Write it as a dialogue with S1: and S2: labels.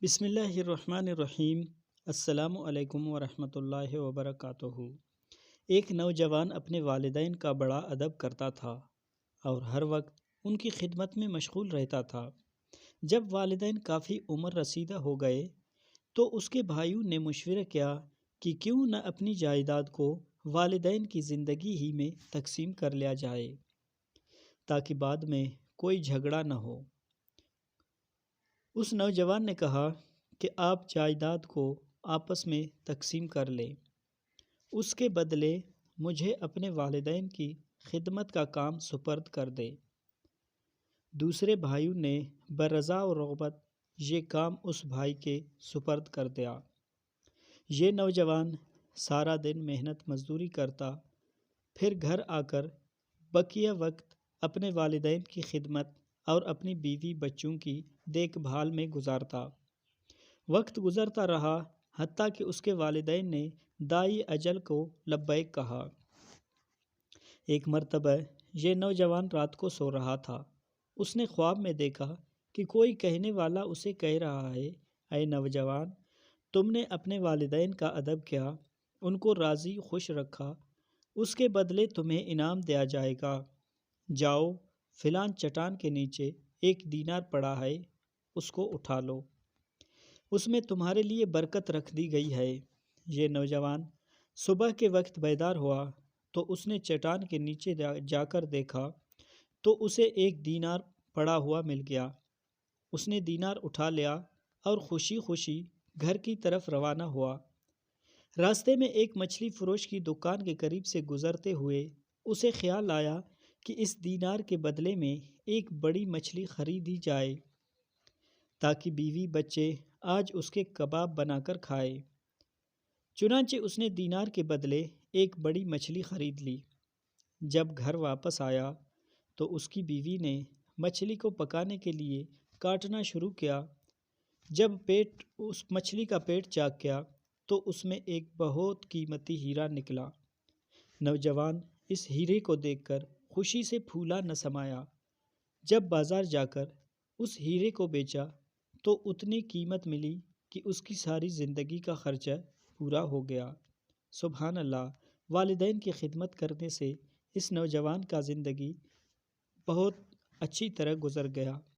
S1: بسم اللہ الرحمن الرحیم۔ السلام علیکم ورحمۃ اللہ وبرکاتہ۔ ایک نوجوان اپنے والدین کا بڑا ادب کرتا تھا اور ہر وقت ان کی خدمت میں مشغول رہتا تھا۔ جب والدین کافی عمر رسیدہ ہو گئے تو اس کے بھائیوں نے مشورہ کیا کہ کیوں نہ اپنی جائیداد کو والدین کی زندگی ہی میں تقسیم کر لیا جائے تاکہ بعد میں کوئی جھگڑا نہ ہو۔ اس نوجوان نے کہا کہ آپ جائیداد کو آپس میں تقسیم کر لیں، اس کے بدلے مجھے اپنے والدین کی خدمت کا کام سپرد کر دیں۔ دوسرے بھائیوں نے برضا و رغبت یہ کام اس بھائی کے سپرد کر دیا۔ یہ نوجوان سارا دن محنت مزدوری کرتا، پھر گھر آ کر بقیہ وقت اپنے والدین کی خدمت اور اپنی بیوی بچوں کی دیکھ بھال میں گزارتا۔ وقت گزرتا رہا حتیٰ کہ اس کے والدین نے داعی اجل کو لبیک کہا۔ ایک مرتبہ یہ نوجوان رات کو سو رہا تھا۔ اس نے خواب میں دیکھا کہ کوئی کہنے والا اسے کہہ رہا ہے، اے نوجوان، تم نے اپنے والدین کا ادب کیا، ان کو راضی خوش رکھا، اس کے بدلے تمہیں انعام دیا جائے گا۔ جاؤ، فلاں چٹان کے نیچے ایک دینار پڑا ہے، اس کو اٹھا لو، اس میں تمہارے لیے برکت رکھ دی گئی ہے۔ یہ نوجوان صبح کے وقت بیدار ہوا تو اس نے چٹان کے نیچے جا کر دیکھا تو اسے ایک دینار پڑا ہوا مل گیا۔ اس نے دینار اٹھا لیا اور خوشی خوشی گھر کی طرف روانہ ہوا۔ راستے میں ایک مچھلی فروش کی دکان کے قریب سے گزرتے ہوئے اسے خیال آیا کہ اس دینار کے بدلے میں ایک بڑی مچھلی خریدی جائے تاکہ بیوی بچے آج اس کے کباب بنا کر کھائے۔ چنانچہ اس نے دینار کے بدلے ایک بڑی مچھلی خرید لی۔ جب گھر واپس آیا تو اس کی بیوی نے مچھلی کو پکانے کے لیے کاٹنا شروع کیا۔ جب اس مچھلی کا پیٹ چاک کیا تو اس میں ایک بہت قیمتی ہیرا نکلا۔ نوجوان اس ہیرے کو دیکھ کر خوشی سے پھولا نہ سمایا۔ جب بازار جا کر اس ہیرے کو بیچا تو اتنی قیمت ملی کہ اس کی ساری زندگی کا خرچہ پورا ہو گیا۔ سبحان اللہ! والدین کی خدمت کرنے سے اس نوجوان کا زندگی بہت اچھی طرح گزر گیا۔